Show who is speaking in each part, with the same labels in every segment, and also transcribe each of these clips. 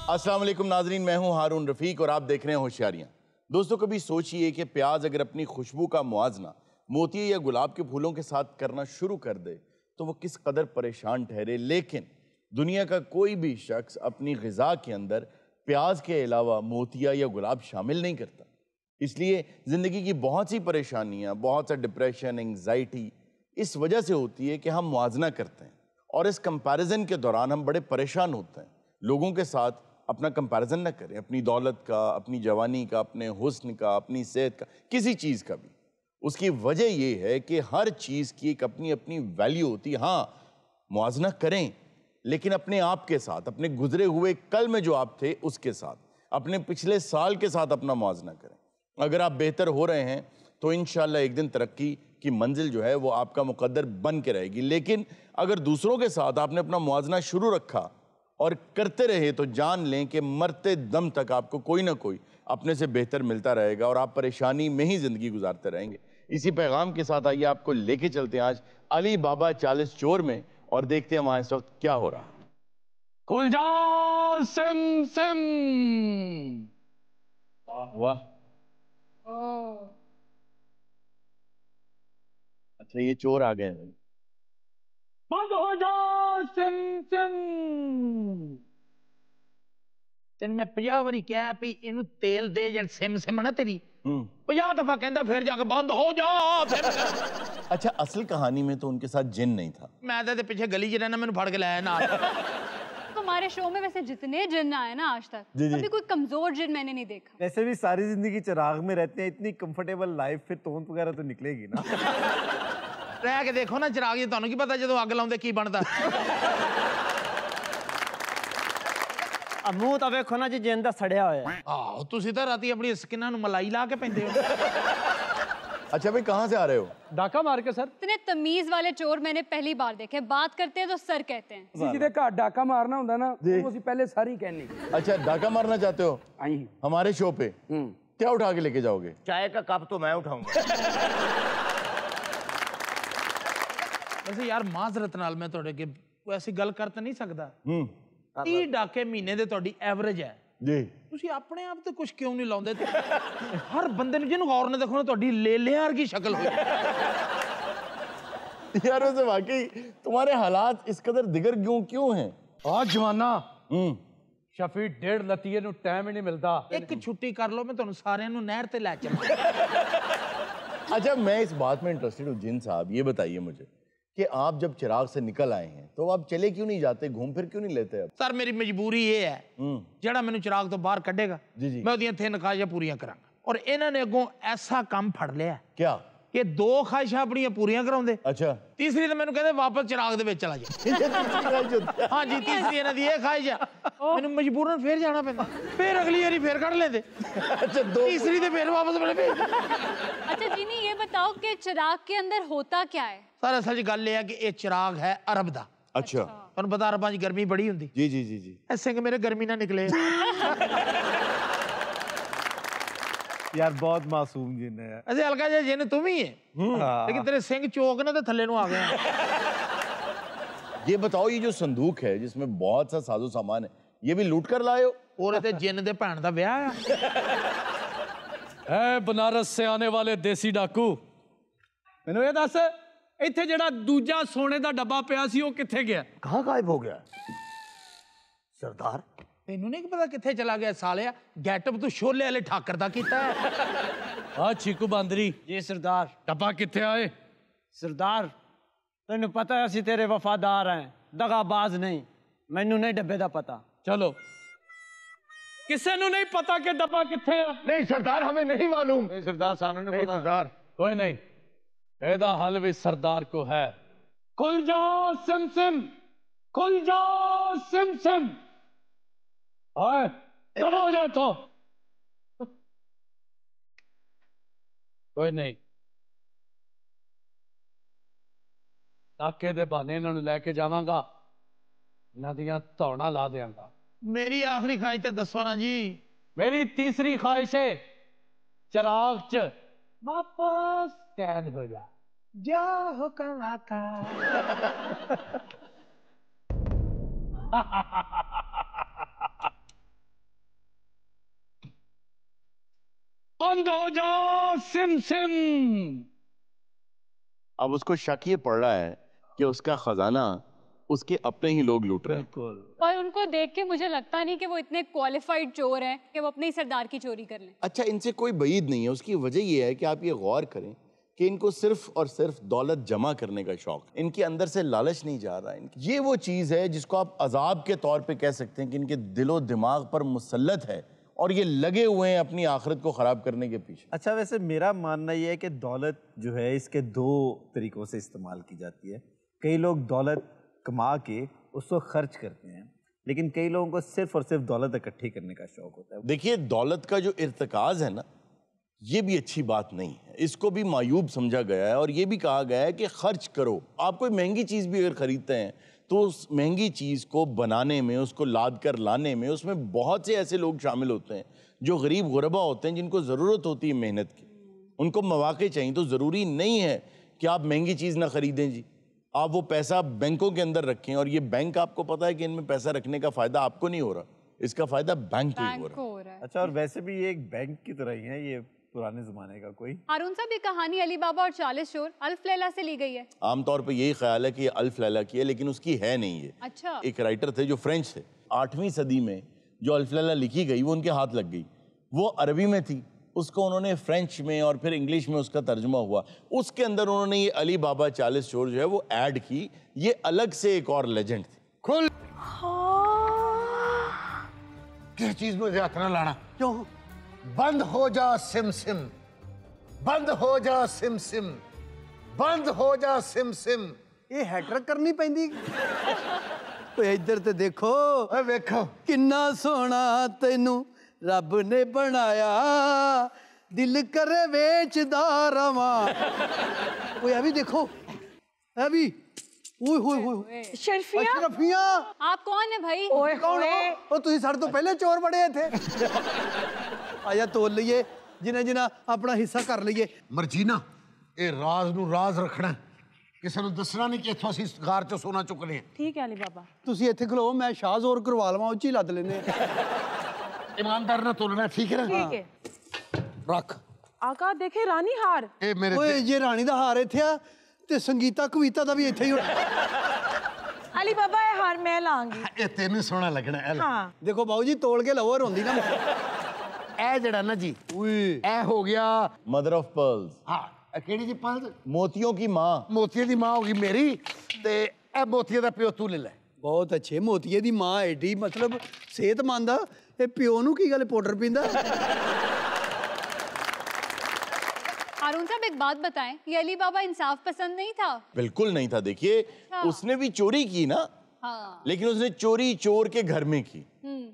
Speaker 1: अस्सलाम वालेकुम नाजरीन, मैं हूं हारून रफीक और आप देख रहे हैं होशियारियां। दोस्तों, कभी सोचिए कि प्याज अगर अपनी खुशबू का मुआवजा मोती या गुलाब के फूलों के साथ करना शुरू कर दे तो वो किस कदर परेशान ठहरे। लेकिन दुनिया का कोई भी शख्स अपनी ग़िज़ा के अंदर प्याज के अलावा मोतिया या गुलाब शामिल नहीं करता। इसलिए ज़िंदगी की बहुत सी परेशानियाँ, बहुत सा डिप्रेशन, एंग्जाइटी इस वजह से होती है कि हम मुआवजा करते हैं और इस कंपैरिजन के दौरान हम बड़े परेशान होते हैं। लोगों के साथ अपना कंपैरिजन ना करें, अपनी दौलत का, अपनी जवानी का, अपने हुस्न का, अपनी सेहत का, किसी चीज़ का भी। उसकी वजह यह है कि हर चीज़ की एक अपनी अपनी वैल्यू होती है। हाँ, मुआवजा करें लेकिन अपने आप के साथ, अपने गुजरे हुए कल में जो आप थे उसके साथ, अपने पिछले साल के साथ अपना मुआवजा करें। अगर आप बेहतर हो रहे हैं तो इंशाल्लाह एक दिन तरक्की की मंजिल जो है वो आपका मुकद्दर बन के रहेगी। लेकिन अगर दूसरों के साथ आपने अपना मुआवजा शुरू रखा और करते रहे तो जान लें कि मरते दम तक आपको कोई ना कोई अपने से बेहतर मिलता रहेगा और आप परेशानी में ही ज़िंदगी गुजारते रहेंगे। इसी पैगाम के साथ आइए आपको लेके चलते हैं आज अली बाबा 40 चोर में और देखते हैं वहाँ इस वक्त क्या हो रहा है।
Speaker 2: खुल जा सिम सिम।
Speaker 1: वाह, अच्छा ये चोर आ गए हैं।
Speaker 2: बंद हो जा सिम सिम। तेन मैं 50 वारी क्या भी इनू तेल दे जन सिम सिम ना तेरी 50 दफा कहता फिर जाके बंद हो जा सिम सिम।
Speaker 1: अच्छा, असल कहानी में तो उनके साथ जिन नहीं था।
Speaker 2: मैं तो पीछे गली च रहना, मैंने फड़ के लाया ना।
Speaker 3: हमारे शो में वैसे जितने जिन आए ना आज तक, कभी कोई कमजोर जिन मैंने नहीं देखा।
Speaker 4: वैसे भी सारी जिंदगी चिराग में रहते हैं, इतनी कंफर्टेबल लाइफ, फिर तोंद वगैरह तो निकलेगी ना।
Speaker 2: रह के देखो ना चिराग जी, तुहानू की पता जो अग लाउंदे की बनदा।
Speaker 4: मुंह तो वेखो ना जी जिन दा सड़िया होया।
Speaker 2: आहो तुसी तां राती अपनी स्किनां नू मलाई ला के पैंदे हो।
Speaker 1: अच्छा भाई, कहाँ से आ रहे हो?
Speaker 5: डाका मार के सर।
Speaker 3: इतने तमीज वाले चोर मैंने पहली बार देखे। बात करते हैं तो सर कहते हैं।
Speaker 5: किसी दे घर डाका मारना होता ना तो उसी पहले सारी कहनी।
Speaker 1: अच्छा, डाका मारना चाहते हो
Speaker 5: आई
Speaker 1: हमारे शो पे? क्या उठा के लेके जाओगे?
Speaker 4: चाय का कप तो मैं उठाऊंगा।
Speaker 2: वैसे यार माजरत नाल मैं तुहाडे अगे ऐसी गल कर तो नहीं सकदा। 30 डाके महीने दे तुहाडी एवरेज है
Speaker 1: जी।
Speaker 2: ਤੁਸੀਂ ਆਪਣੇ ਆਪ ਤੇ ਕੁਝ क्यों नहीं ਲਾਉਂਦੇ? हर बंदे ने जिन्हों गौर ने देखो ना ਤੁਹਾਡੀ लेलियां की शक्ल हुई।
Speaker 1: यार वैसे वाकई तुम्हारे हालात इस कदर दिगर क्यों हैं?
Speaker 5: आज जवाना शफी 1.5 लतीए नु टाइम ही नहीं मिलता।
Speaker 2: एक छुट्टी कर लो, मैं ਤੁਹਾਨੂੰ ਸਾਰਿਆਂ ਨੂੰ ਨਹਿਰ ਤੇ ਲੈ ਚੱਲਾਂ।
Speaker 1: अच्छा, मैं इस बात में इंटरेस्टेड हूँ जिन साहब, ये बताइए मुझे कि आप जब चिराग से निकल आए हैं तो आप चले क्यों नहीं जाते, घूम फिर क्यों नहीं लेते? अब
Speaker 2: सर मेरी मजबूरी ये है, ਜਿਹੜਾ ਮੈਨੂੰ चिराग तो बाहर कढ़ेगा
Speaker 1: जी।
Speaker 2: मैं ਉਹਦੀਆਂ 3 ख्वाहिशां पूरियां करांगा। और ਇਹਨਾਂ ने ਅੱਗੋਂ ऐसा ਕੰਮ ਫੜ ਲਿਆ
Speaker 1: क्या
Speaker 2: कि 2 ख्वाहिशां ਆਪਣੀਆਂ पूरियां ਕਰਾਉਂਦੇ,
Speaker 1: अच्छा
Speaker 2: तीसरी तो मैंने कहते वापस चिराग ਦੇ ਵਿੱਚ चला जा। हाँ जी, तीसरी ਇਹਨਾਂ ਦੀ ਇਹ ख्वाहिश है, ਮੈਨੂੰ मजबूरन फिर जाना पैंदा, फिर अगली बारी फिर कढ़ लेंदे।
Speaker 1: अच्छा, तीसरी
Speaker 2: तो फिर वापस मैंने भेज।
Speaker 3: अच्छा जीनी, ये बताओ कि चिराग के अंदर होता क्या है?
Speaker 2: सर असल गल ये है कि ये चिराग है अरब दा।
Speaker 1: अच्छा,
Speaker 2: तुहानू पता अरबां च गर्मी बड़ी हुंदी।
Speaker 1: जी जी जी जी।
Speaker 2: ऐसे कि मेरे गर्मी ना निकले।
Speaker 4: यार बहुत मासूम जिन है।
Speaker 2: ऐसे हल्का जिहा जिन तुम ही है, लेकिन तेरे सिंह चोक ने तो थल्ले नु आ गए।
Speaker 1: ये बताओ, ये जो संदूक है जिसमें बहुत सा साजो सामान है, ये भी लूट कर लाए हो?
Speaker 2: और ते जिन दे भैन दा ब्याह
Speaker 5: है बनारस से आने वाले देसी डाकू, मैनू ये दस इत्थे जेड़ा दूजा सोने दा डब्बा पिया सी, वो कित्थे गया?
Speaker 4: कहाँ गायब हो गया सरदार?
Speaker 2: तेनू नहीं पता कित्थे चला गया सालिया? गैटअप तू शोले वाले ठाकर दा कीता है।
Speaker 5: हाँ चीकू बांदरी
Speaker 4: जी सरदार।
Speaker 5: डब्बा कित्थे आए?
Speaker 4: सरदार तेन पता है असी तेरे वफादार हैं, दगाबाज नहीं। मैनू नहीं डब्बे दा पता।
Speaker 5: चलो, किसे नू नहीं पता कि डब्बा कित्थे है?
Speaker 4: नहीं सरदार, हमें नहीं मालूम।
Speaker 5: नहीं सरदार, सानू नहीं पता। सरदार कोई नहीं, एदा हल भी सरदार को है। खुल जा सिम सिम, खुल जा सिम सिम। आए चलो हो जाए तो। कोई नहीं, ताके दे बहाने इन्होंने लेके जावांगा, इन्हां दियां धौना ला देंगा।
Speaker 2: मेरी आखिरी ख्वाहिश तो दसो ना जी।
Speaker 5: मेरी तीसरी ख्वाहिश है चिराग च वापस कैद हो जा।
Speaker 2: जा हुक्म आका।
Speaker 5: बंद हो जा सिम सिम।
Speaker 1: अब उसको शक ये पड़ रहा है कि उसका खजाना उसके अपने ही लोग लूट रहे हैं।
Speaker 3: और उनको देख के मुझे लगता नहीं कि वो इतने क्वालिफाइड चोर हैं कि वो अपने ही सरदार की चोरी कर लें। अच्छा,
Speaker 1: इनसे कोई बईद नहीं है। उसकी वजह ये है कि आप ये गौर करें कि इनको सिर्फ और सिर्फ दौलत जमा करने का शौक, इनके अंदर से लालच नहीं जा रहा है। ये वो चीज़ है जिसको आप अजाब के तौर पे कह सकते हैं कि इनके दिलो दिमाग पर मुसल्लत है और ये लगे हुए हैं अपनी आखिरत को ख़राब करने के पीछे।
Speaker 6: अच्छा, वैसे मेरा मानना ये है कि दौलत जो है इसके दो तरीक़ों से इस्तेमाल की जाती है। कई लोग दौलत कमा के उसको खर्च करते हैं, लेकिन कई लोगों को सिर्फ और सिर्फ दौलत इकट्ठी करने का शौक होता है।
Speaker 1: देखिए, दौलत का जो इर्तिकाज है ना, ये भी अच्छी बात नहीं है। इसको भी मायूब समझा गया है और ये भी कहा गया है कि खर्च करो। आप कोई महंगी चीज़ भी अगर ख़रीदते हैं तो उस महंगी चीज़ को बनाने में, उसको लाद कर लाने में, उसमें बहुत से ऐसे लोग शामिल होते हैं जो गरीब गुरबा होते हैं, जिनको ज़रूरत होती है मेहनत की, उनको मौक़े चाहिए। तो ज़रूरी नहीं है कि आप महंगी चीज़ ना ख़रीदें जी। आप वो पैसा बैंकों के अंदर रखें और ये बैंक, आपको पता है कि इनमें पैसा रखने का फ़ायदा आपको नहीं हो रहा, इसका फ़ायदा बैंक को ही हो रहा है।
Speaker 6: अच्छा, और वैसे भी ये एक बैंक की तरह ही है, ये पुराने ज़माने का कोई।
Speaker 3: हारून साहब, ये कहानी अली बाबा और 40 चोर अल्फ लैला से ली गई है।
Speaker 1: आमतौर पे यही ख्याल है कि ये अल्फ लैला की है, लेकिन उसकी है नहीं ये।
Speaker 3: अच्छा।
Speaker 1: एक राइटर थे जो फ्रेंच थे, 8वीं सदी में जो अल्फ लैला लिखी गई वो उनके हाथ लग गई। वो अरबी में थी, उसको उन्होंने फ्रेंच में और फिर इंग्लिश में उसका तर्जुमा हुआ। उसके अंदर उन्होंने ये अली बाबा 40 चोर जो है वो ऐड की। ये अलग से एक और लेजेंड थी।
Speaker 2: खुल किस चीज में ज्यादा ना लाना।
Speaker 7: क्यों?
Speaker 2: बंद हो जा सिम सिम, बंद हो जा सिम सिम, बंद हो जा सिम सिम।
Speaker 7: ये हैट्रिक करनी पैंदी। ओए इधर ते देखो,
Speaker 2: वेखो
Speaker 7: किन्ना सोना तेनू रब ने बनाया, दिल करे बेचदा रवा। ओए अभी देखो, अभी ओए होए होए
Speaker 3: शर्फिया।
Speaker 7: शर्फिया,
Speaker 3: आप कौन है भाई?
Speaker 7: ओए कौन हो? ओ तुसी साढ़े तो पहले चोर बड़े थे। आया तोल लीए, जिन्हें जिन्हें अपना हिस्सा कर लीए।
Speaker 2: मर्जीना, ये राज नू राज रखना, किसी नू दसना नहीं कि इत्थों असीं गार चों सोना चुकने हैं।
Speaker 8: ठीक है अली बाबा।
Speaker 7: तुसी इत्थे खलो, मैं शाह जोर करवा लवां, उच्ची लद लेने।
Speaker 2: ईमानदार ना तोलना, ठीक है ना?
Speaker 8: ठीक है।
Speaker 2: रख।
Speaker 8: आका देखे रानी हार।
Speaker 2: ए मेरे
Speaker 7: ओए ये रानी दा हार इत्थे आ ते संगीता कविता दा भी इत्थे ही होना।
Speaker 8: अली बाबा ये हार मैं लांगी।
Speaker 2: ए तेनू सोना लगना है।
Speaker 8: हाँ।
Speaker 7: देखो बाबू जी, तोड़ के लवो, रोंदी ना।
Speaker 2: ए जड़ा ना जी, ए हो गया
Speaker 1: मदर ऑफ पर्ल्स।
Speaker 2: हाँ, केड़ी जी पर्ल्स?
Speaker 1: मोतियों की माँ।
Speaker 2: मोतियों दी माँ होगी मेरी, ते ए मोतियों दा प्यो तू ले ले।
Speaker 7: बहुत अच्छे। मोतिये दी माँ एडी मतलब सेहतमंद आ, ए प्यो नू की गल पाउडर पींदा।
Speaker 3: हारून साहब, एक बात बताएं, ये अली बाबा इंसाफ पसंद नहीं था?
Speaker 1: बिल्कुल नहीं था। देखिए, उसने भी चोरी की ना,
Speaker 3: हाँ।
Speaker 1: लेकिन उसने चोरी चोर के घर में की।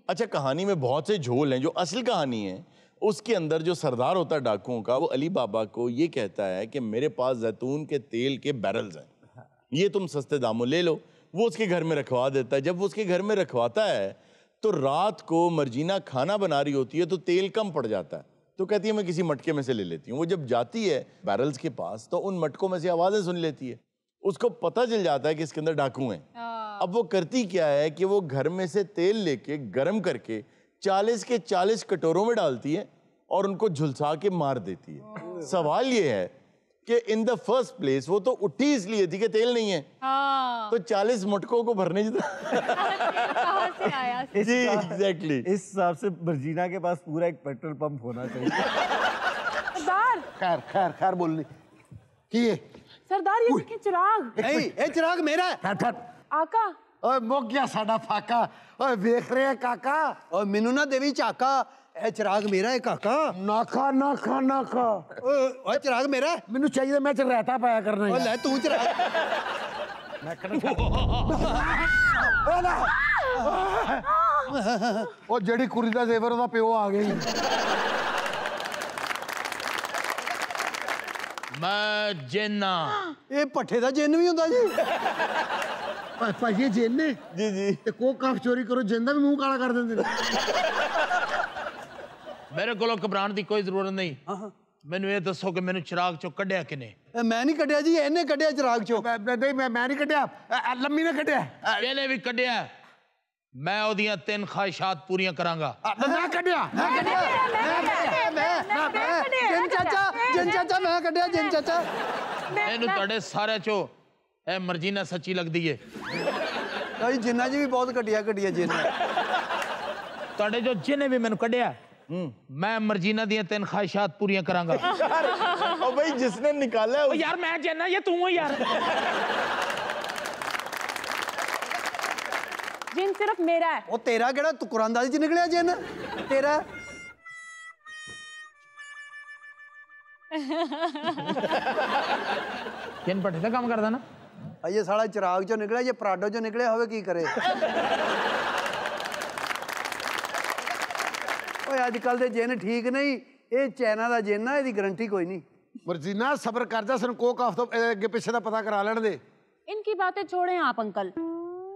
Speaker 1: अच्छा, कहानी में बहुत से झोल हैं। जो असल कहानी है उसके अंदर जो सरदार होता है डाकुओं का, वो अली बाबा को ये कहता है कि मेरे पास जैतून के तेल के बैरल्स हैं, ये तुम सस्ते दामों ले लो। वो उसके घर में रखवा देता है। जब वो उसके घर में रखवाता है तो रात को मर्जीना खाना बना रही होती है तो तेल कम पड़ जाता है, तो कहती है मैं किसी मटके में से ले लेती हूँ। वो जब जाती है बैरल्स के पास तो उन मटकों में से आवाज़ें सुन लेती है। उसको पता चल जाता है कि इसके अंदर डाकू हैं। अब वो करती क्या है कि वो घर में से तेल लेके गर्म करके 40 के 40 कटोरों में डालती है और उनको झुलसा के मार देती है। सवाल ये है कि इन द फर्स्ट प्लेस वो तो उठी इसलिए थी कि तेल नहीं है।
Speaker 3: हाँ।
Speaker 1: तो 40 मटकों को भरने जितना
Speaker 3: कहाँ से आया?
Speaker 1: जी एग्जैक्टली।
Speaker 6: इस हिसाब से मर्जीना के पास पूरा एक पेट्रोल पंप होना चाहिए।
Speaker 8: सरदार।
Speaker 2: खैर खैर खैर बोलनी की है?
Speaker 8: सरदार ये देखें चिराग।
Speaker 7: नहीं, ये चिराग मेरा है।
Speaker 2: ठट ठट।
Speaker 8: आका।
Speaker 2: ओए मुक गया साडा फाका। ओए देख रहे हैं काका?
Speaker 7: और मैनू ना देवी चाका, ए चिराग मेरा है काका।
Speaker 2: नाखा नाखा नाखा।
Speaker 7: ओए चिराग मेरा है।
Speaker 2: मैनू चाहिए मैं च रहता पाया करना
Speaker 7: ओ ले तू चिराग।
Speaker 2: ओ जड़ी कुड़ी दा जेवर दा प्यो आ गई। मैं जिन्ना।
Speaker 7: ये पट्ठे दा जिन्न भी हुंदा जी।
Speaker 2: भाई जिन ने
Speaker 1: जी जी
Speaker 2: ते को काफ चोरी करो जिन दा भी मुंह काला कर देंदे।
Speaker 9: मेरे को घबराने की कोई जरूरत नहीं। मैनू ये दसो कि मैनू चिराग चो कढ़िया किने?
Speaker 7: मैं नहीं कढ़िया जी, इन्हें कढ़िया चिराग चो।
Speaker 2: नहीं मैं नहीं कढ़िया, लम्मी ने कढ़िया।
Speaker 9: इन्हें भी कढ़िया। मैं ओदियां 3 ख्वाहिशात पूरियां करांगा।
Speaker 2: ना कढ़िया।
Speaker 7: ਚਾਚਾ ਮੈਂ ਕੱਢਿਆ ਜਿੰਨ ਚਾਚਾ
Speaker 2: ਮੈਨੂੰ ਤੁਹਾਡੇ ਸਾਰੇ ਚੋਂ ਇਹ ਮਰਜੀਨਾ ਸੱਚੀ ਲੱਗਦੀ ਏ
Speaker 7: ਭਾਈ ਜਿੰਨਾ ਜੀ ਵੀ ਬਹੁਤ ਘਟਿਆ ਜਿੰਨ
Speaker 2: ਤੁਹਾਡੇ ਜੋ ਜਿੰਨੇ ਵੀ ਮੈਨੂੰ ਕੱਢਿਆ मैं मर्जीना दी 3 ख्वाहिशात पूरी करांगा
Speaker 1: ओ भाई जिसने निकाला है
Speaker 2: यार मैं जिन्न ये तू है यार
Speaker 8: जिन सिर्फ मेरा है
Speaker 7: वो तेरा केड़ा तू कुरानदारी च निकलिया जिन्न तेरा
Speaker 2: जिन्न पट्टे दा काम करदा ना
Speaker 7: ये साला चिराग चो निकलिया ये पराडो चो निकलिया होवे की करे अजकल दे जिन्न ठीक नहीं ये चाइना दा जिन्न है इसदी गारंटी कोई नहीं
Speaker 10: मर्जीना सबर कर जा सन कोक हफ्ते अगे पिछे दा पता करा लेने दे
Speaker 8: इनकी बातें छोड़ें आप अंकल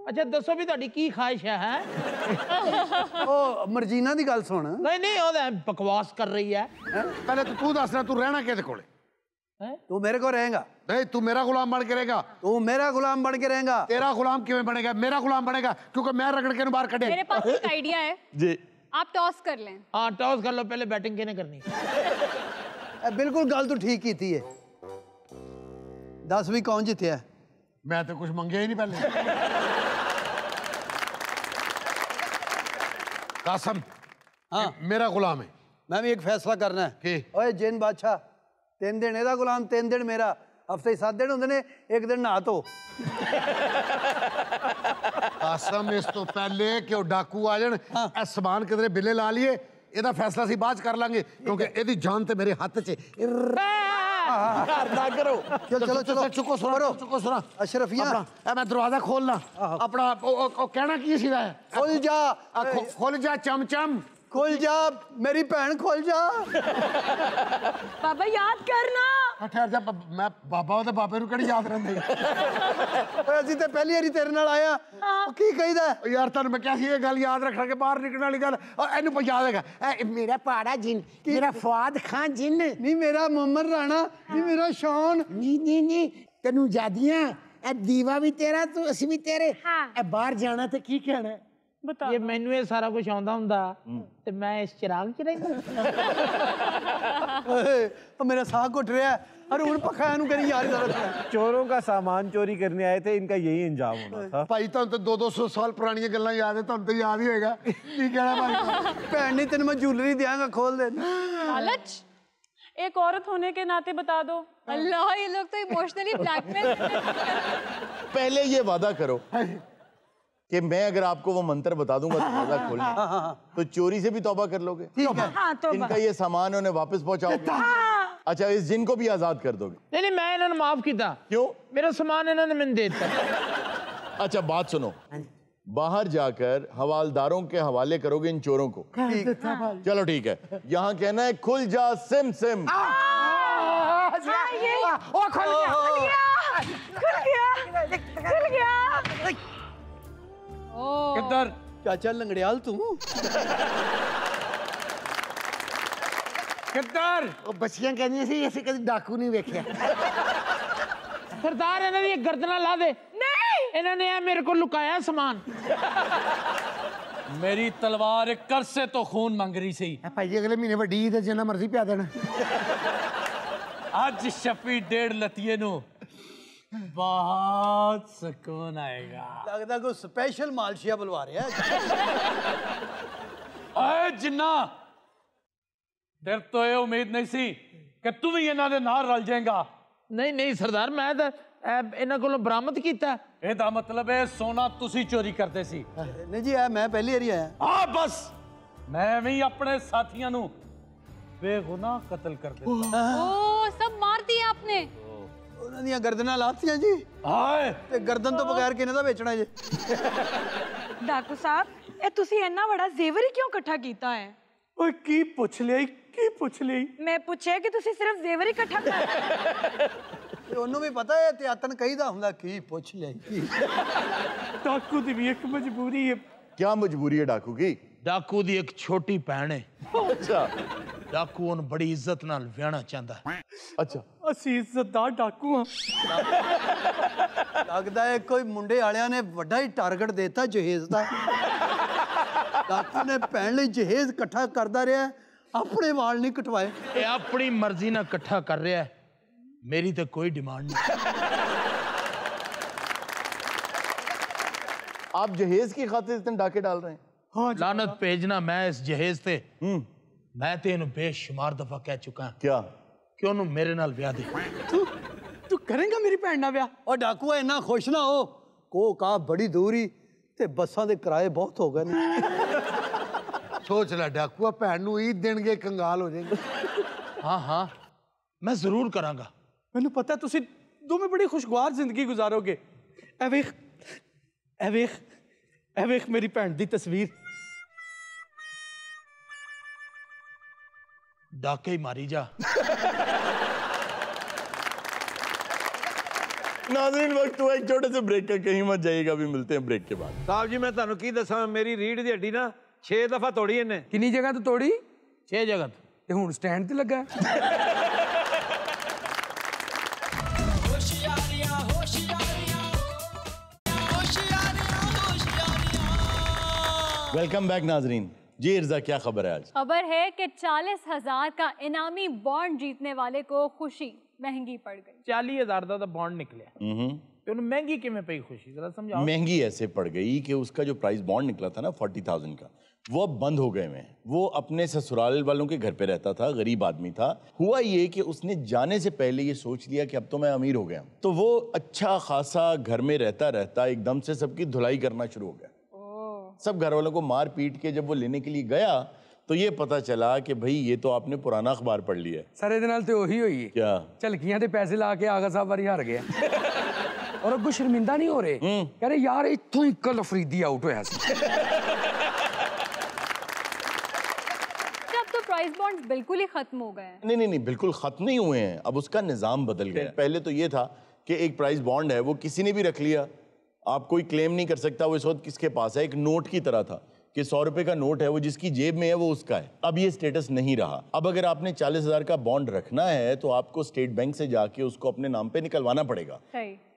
Speaker 2: अच्छा दसो भी ਤੁਹਾਡੀ ਕੀ ਖਾਹਿਸ਼ ਹੈ
Speaker 7: ओ मर्जीना दी गल सुन
Speaker 2: नहीं ਉਹ बकवास कर रही है
Speaker 10: पहले तू दसना तू रहना किहदे कोले
Speaker 7: तू मेरे को रहेगा
Speaker 10: नहीं तू मेरा गुलाम बन के रहेगा
Speaker 7: तू मेरा गुलाम बन के रहेगा
Speaker 10: तेरा गुलाम किवें बनेगा मेरा गुलाम बनेगा क्योंकि मैं रगड़ के बाहर कढे
Speaker 3: मेरे पास एक आइडिया है
Speaker 1: जी
Speaker 3: आप टॉस कर लें
Speaker 2: हाँ टॉस कर लो पहले बैटिंग किने करनी
Speaker 7: बिल्कुल गल तू ठीक की थी है 10 भी कौन जितया
Speaker 10: मैं तो कुछ मंगया ही नहीं पहले कासम
Speaker 7: हाँ
Speaker 10: मेरा गुलाम है
Speaker 7: मैं भी एक फैसला करना है ओए जिन बादशाह 3 दिन एदा गुलाम 3 दिन मेरा हफ्ते 7 दिन होंदे ने एक दिन नहा तो
Speaker 10: कासम इस तो पहले कि डाकू आ जान ए समान किधरे बिले ला लिए एदा फैसला सी बाद कर लांगे क्योंकि एदी जान ते मेरे हाथ च
Speaker 1: ना करो
Speaker 10: चलो चुको सुना
Speaker 7: अशरफिया
Speaker 10: मैं दरवाजा खोलना अपना कहना की सी खुल जा चमचम
Speaker 7: खुल जा मेरी भैन खुल जा
Speaker 8: बाबा याद करना
Speaker 10: ठहर जा मैं बाबा ते बाबे नु केड़ी याद रहिंदे
Speaker 7: ਅਸੀਂ ਤੇ ਪਹਿਲੀ ਵਾਰੀ ਤੇਰੇ ਨਾਲ ਆਇਆ ਕੀ ਕਹੀਦਾ
Speaker 10: यार तन मैं क्या सी ये गल याद रखना के बाहर निकलने वाली गल एनु पर याद हैगा मेरा पहाड़ा जिन मेरा फवाद खान जिन
Speaker 7: नहीं मेरा मोहम्मद राणा नहीं मेरा शॉन
Speaker 10: नहीं तेनू जादियां ए दीवा भी तेरा तू ਅਸੀਂ भी तेरे ए बाहर जाना ते की कहना
Speaker 8: बता
Speaker 2: ये मैनू ये सारा कुछ आंदा हुंदा ते मैं इस चिराग च रहंदा
Speaker 7: ओए मेरा साह घुट रहा है अरे हुन पखा इनु करी यार
Speaker 6: चोरों का सामान चोरी करने आए थे इनका यही अंजाम होना था
Speaker 10: भाई तुम तो 200 साल पुरानी गल्लां याद है तुम तो याद ही होएगा की कहना भाई
Speaker 7: भैन नहीं तेन मैं ज्वेलरी देंगा खोल दे
Speaker 3: लालच
Speaker 8: एक औरत होने के नाते बता दो
Speaker 3: अल्लाह ये लोग तो इमोशनली ब्लैकमेल
Speaker 1: पहले ये वादा करो कि मैं अगर आपको वो मंत्र बता दूंगा दरवाजा खोलने तो चोरी से भी तौबा कर लोगे
Speaker 7: ठीक है
Speaker 1: इनका ये सामान उन्हें वापस पहुंचाओगे अच्छा इस जिन को भी आजाद कर दोगे
Speaker 2: नहीं मैं इन्होंने माफ किया
Speaker 1: क्यों
Speaker 2: मेरा सामान इन्होंने मैंने दे दिया
Speaker 1: अच्छा बात सुनो बाहर जाकर हवालदारों के हवाले करोगे इन चोरों को चलो ठीक है यहाँ कहना है खुल जा सिम सिम
Speaker 8: खुल गया
Speaker 7: किधर चाचा लंगड़ियाल तू
Speaker 10: किधर बच्चियां कहनी सी ऐसे कभी डाकू नहीं वेख्या
Speaker 2: सरदार इन्होंने ये गर्दना ला दे
Speaker 8: नहीं
Speaker 2: इन्होंने मेरे को लुकाया सामान
Speaker 5: मेरी तलवार कर से तो खून मंग रही सी
Speaker 10: भाई अगले महीने वड्डी ईद जिन्ना मर्जी पिया देना
Speaker 5: आज शफी 1.5 लतिये नु बहुत सुकून आएगा
Speaker 7: लगता कोई स्पेशल मालशिया बुलवा रहा है
Speaker 5: अरे जिन्ना देर तो ये उम्मीद नहीं सी कि तू भी इन्हां दे नाल रल जाएगा
Speaker 2: नहीं सरदार मैं तो इन्हां कोलों बरामद कीता
Speaker 5: ਇਹਦਾ मतलब है सोना तुसी चोरी करते सी
Speaker 7: नहीं जी मैं पहली बारी आया
Speaker 5: हाँ बस मैं भी अपने साथियों नु बेगुनाह कत्ल कर देता
Speaker 3: ओ सब मार दिया आपने
Speaker 7: ਉਹਨਾਂ ਦੀਆਂ ਗਰਦਨਾਂ ਲਾਤੀਆਂ ਜੀ
Speaker 5: हाय
Speaker 7: ਤੇ ਗਰਦਨ ਤੋਂ ਬਗੈਰ ਕਿਨੇ ਦਾ ਵੇਚਣਾ ਜੇ
Speaker 8: डाकू साहब ए तुसी इन्ना बड़ा जेवर ही क्यों इकट्ठा कीता है
Speaker 5: ओए की पूछ लिया
Speaker 8: मैं पूछे कि तुसी सिर्फ जेवर ही इकट्ठा कर
Speaker 7: ਤੇ ਉਹਨੂੰ ਵੀ ਪਤਾ ਹੈ ਤੇ ਆਤਨ ਕਹੀਦਾ ਹੁੰਦਾ ਕੀ ਪੁੱਛ ਲਿਆ ਕੀ
Speaker 5: डाकू दी भी एक मजबूरी है
Speaker 1: क्या मजबूरी है डाकू की
Speaker 2: डाकू दी एक छोटी भैन है
Speaker 1: अच्छा
Speaker 2: डाकू उन बड़ी इज्जत नाल विआहना चाहता है
Speaker 1: अच्छा
Speaker 5: ਅਸੀਂ ਇੱਜ਼ਤਦਾਰ ਡਾਕੂ ਹਾਂ
Speaker 7: ਲੱਗਦਾ ਹੈ ਕੋਈ ਮੁੰਡੇ ਵਾਲਿਆਂ ਨੇ ਵੱਡਾ ਹੀ ਟਾਰਗੇਟ ਦਿੱਤਾ ਜਹੇਜ਼ ਦਾ ਡਾਕੂ ਨੇ ਭੈਣ ਲਈ ਜਹੇਜ਼ ਇਕੱਠਾ ਕਰਦਾ ਰਿਹਾ अपने वाल नहीं कटवाए।
Speaker 2: ये अपनी मर्जी ना इकट्ठा कर रहा है, मेरी तो कोई डिमांड नहीं।
Speaker 1: आप जहेज की खातिर इतने डाके डाल रहे हैं?
Speaker 2: हाँ, लानत भेजना मैं इस जहेज से। मैं तेन बेशुमार दफा कह चुका
Speaker 1: क्या
Speaker 2: कि उन्होंने मेरे नाल ब्याह दे।
Speaker 7: तू करेगा मेरी भैन ना ब्याह? और डाकूआ इन्ना खुश ना हो को का बड़ी दूरी ते बसां दे किराए बहुत हो गए ने।
Speaker 10: सोच ला डाकूआ भैन नूं ईद देणगे कंगाल हो जाएंगे।
Speaker 2: हाँ हाँ मैं जरूर करांगा।
Speaker 7: मैनू पता है तुसी दोवें बड़ी खुशगवार जिंदगी गुजारोगे। ए वेख ए वेख ए वेख मेरी भैन दी तस्वीर।
Speaker 2: डाके ही मारी जा।
Speaker 1: नाज़रीन वक्त हुआ एक छोटे से ब्रेक का, कहीं मत जाइएगा, अभी मिलते हैं ब्रेक के बाद।
Speaker 4: साहब जी मैं ਤੁਹਾਨੂੰ ਕੀ ਦੱਸਾਂ, ਮੇਰੀ ਰੀੜ ਦੀ ਹੱਡੀ ਨਾ 6 ਦਫਾ ਤੋੜੀ ਇਹਨੇ।
Speaker 11: ਕਿੰਨੀ ਜਗ੍ਹਾ ਤੋਂ ਤੋੜੀ?
Speaker 2: 6 ਜਗ੍ਹਾ
Speaker 11: ਤੇ ਹੁਣ ਸਟੈਂਡ ਤੇ ਲੱਗਾ।
Speaker 1: वेलकम बैक नाजरीन। जी इर्जा क्या खबर है आज?
Speaker 3: खबर है कि 40,000 का इनामी बॉन्ड जीतने वाले को खुशी महंगी पड़ गई।
Speaker 2: 40,000 का बॉन्ड निकलिया तो महंगी किमें पई खुशी, जरा समझाओ।
Speaker 1: महंगी ऐसे पड़ गई कि उसका जो प्राइस बॉन्ड निकला था ना 40,000 का, वो अब बंद हो गए हैं। वो अपने ससुराल वालों के घर पे रहता था, गरीब आदमी था। हुआ ये कि उसने जाने से पहले ये सोच लिया कि अब तो मैं अमीर हो गया, तो वो अच्छा खासा घर में रहता रहता एकदम से सबकी धुलाई करना शुरू हो गया। सब घर वालों को मार पीट के जब वो लेने के लिए गया तो ये पता चला कि भाई ये तो आपने पुराना अखबार पढ़ लिया है।
Speaker 11: सर ਇਹਦੇ ਨਾਲ ਤੇ ਉਹੀ ਹੋਈ ਹੈ।
Speaker 1: क्या?
Speaker 11: ਝਲਕੀਆਂ ਦੇ ਪੈਸੇ ਲਾ ਕੇ ਆਗਾ ਸਾਹਿਬ ਵਾਰੀ ਹਾਰ ਗਿਆ। ਔਰ ਅੱਗੋਂ ਸ਼ਰਮਿੰਦਾ ਨਹੀਂ ਹੋ ਰਹੇ, ਕਹ ਰਹੇ ਯਾਰ ਇੱਥੋਂ ਹੀ ਕੱਲ ਅਫਰੀਦੀ ਆਊਟ ਹੋਇਆ ਸੀ।
Speaker 3: अब तो प्राइस बॉन्ड्स बिल्कुल ही खत्म हो गए हैं।
Speaker 1: नहीं, बिल्कुल खत्म नहीं हुए हैं। अब उसका निज़ाम बदल गया। पहले तो ये था कि एक प्राइस बॉन्ड है, वो किसी ने भी रख लिया, आप कोई क्लेम नहीं कर सकता वो इस वक्त किसके पास है। एक नोट की तरह था कि 100 रुपए का नोट है, वो जिसकी जेब में है वो उसका है। अब ये स्टेटस नहीं रहा। अब अगर आपने 40,000 का बॉन्ड रखना है तो आपको स्टेट बैंक से जाके उसको अपने नाम पे निकलवाना पड़ेगा।